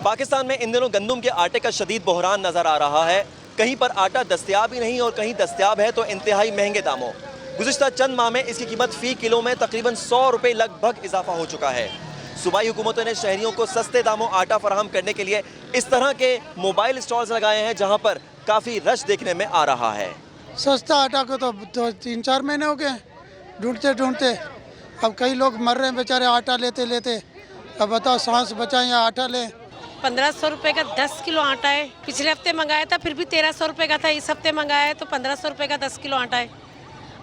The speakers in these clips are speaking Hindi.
पाकिस्तान में इन दिनों गंदम के आटे का शदीद बहरान नजर आ रहा है। कहीं पर आटा दस्तयाब ही नहीं और कहीं दस्तयाब है तो इंतहाई महंगे दामों। गुज़िश्ता चंद माह में इसकी कीमत फ़ी किलो में तकरीबन 100 रुपये लगभग इजाफा हो चुका है। सूबाई हुकूमतों ने शहरियों को सस्ते दामों आटा फराहम करने के लिए इस तरह के मोबाइल स्टॉल्स लगाए हैं जहाँ पर काफ़ी रश देखने में आ रहा है। सस्ता आटा को तो 3-4 महीने हो गए ढूंढते ढूंढते। अब कई लोग मर रहे हैं बेचारे आटा लेते लेते। अब बताओ सांस बचाएं या आटा लें। 1500 रुपये का 10 किलो आटा है। पिछले हफ्ते मंगाया था फिर भी 1300 रुपये का था। इस हफ्ते मंगाया है तो 1500 रुपये का 10 किलो आटा है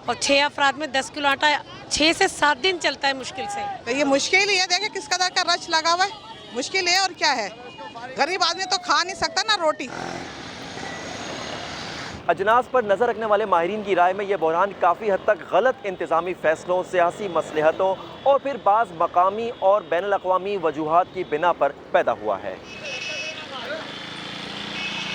और 6 अफराद में 10 किलो आटा 6 से 7 दिन चलता है मुश्किल से। तो ये मुश्किल ही है। देखे किस कदर का रश लगा हुआ है। मुश्किल है और क्या है, गरीब आदमी तो खा नहीं सकता ना रोटी। अजनास पर नज़र रखने वाले माहिरीन की राय में यह बहरान काफ़ी हद तक गलत इंतज़ामी फ़ैसलों, सियासी मसलहतों और फिर बाज़ मकामी और बैनुल अक़वामी वजूहात की बिना पर पैदा हुआ है।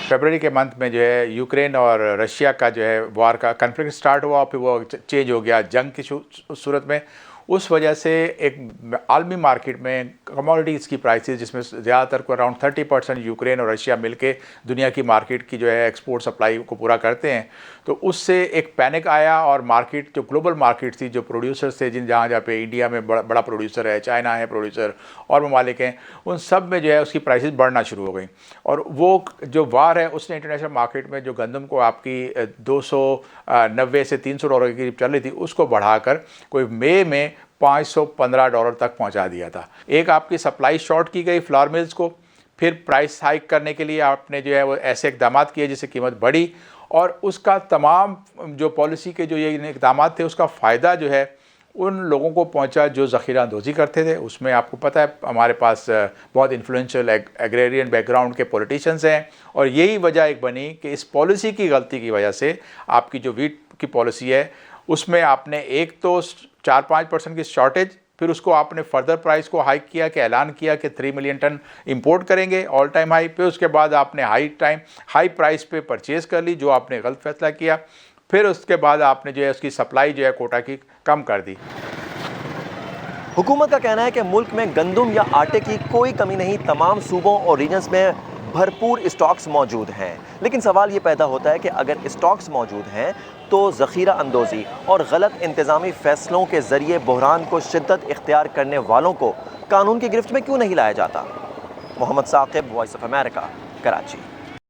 फरवरी के मंथ में जो है यूक्रेन और रशिया का जो है वार का कन्फ्लिक्ट स्टार्ट हुआ, फिर वो चेंज हो गया जंग की सूरत में। उस वजह से एक आलमी मार्केट में कमोडिटीज़ की प्राइसेस, जिसमें ज़्यादातर को अराउंड 30% यूक्रेन और रशिया मिलके दुनिया की मार्केट की जो है एक्सपोर्ट सप्लाई को पूरा करते हैं, तो उससे एक पैनिक आया और मार्केट जो ग्लोबल मार्केट थी, जो प्रोड्यूसर्स थे, जहाँ पे इंडिया में बड़ा प्रोड्यूसर है, चाइना है प्रोड्यूसर और ममालिक हैं, उन सब में जो है उसकी प्राइसेस बढ़ना शुरू हो गई। और वो जो वार है उसने इंटरनेशनल मार्केट में जो गंदम को आपकी 290 से $300 के करीब चल रही थी, उसको बढ़ाकर कोई मई में $515 तक पहुंचा दिया था। एक आपकी सप्लाई शॉर्ट की गई फ्लावर मिल्स को, फिर प्राइस हाइक करने के लिए आपने जो है वो ऐसे इकदाम किए जिससे कीमत बढ़ी, और उसका तमाम जो पॉलिसी के जो ये इकदाम थे उसका फ़ायदा जो है उन लोगों को पहुंचा जो ज़ख़ीरा अंदोज़ी करते थे। उसमें आपको पता है हमारे पास बहुत इन्फ्लुएंशियल एग्रेरियन बैकग्राउंड के पॉलिटिशियंस हैं, और यही वजह एक बनी कि इस पॉलिसी की गलती की वजह से आपकी जो वीट की पॉलिसी है उसमें आपने एक तो 4-5% की शॉर्टेज, फिर उसको आपने फर्दर प्राइस को हाइक किया कि ऐलान किया कि 3 मिलियन टन इंपोर्ट करेंगे ऑल टाइम हाई पे। उसके बाद आपने हाई प्राइस पे परचेज़ कर ली, जो आपने गलत फैसला किया। फिर उसके बाद आपने जो है उसकी सप्लाई जो है कोटा की कम कर दी। हुकूमत का कहना है कि मुल्क में गंदम या आटे की कोई कमी नहीं, तमाम सूबों और रीजन्स में भरपूर स्टॉक्स मौजूद हैं। लेकिन सवाल ये पैदा होता है कि अगर स्टॉक्स मौजूद हैं तो ज़ख़ीरा अंदोज़ी और गलत इंतज़ामी फ़ैसलों के ज़रिए बहरान को शिद्दत इख्तियार करने वालों को कानून की गिरफ्त में क्यों नहीं लाया जाता। Mohammad Saqib, Voice of America, Karachi.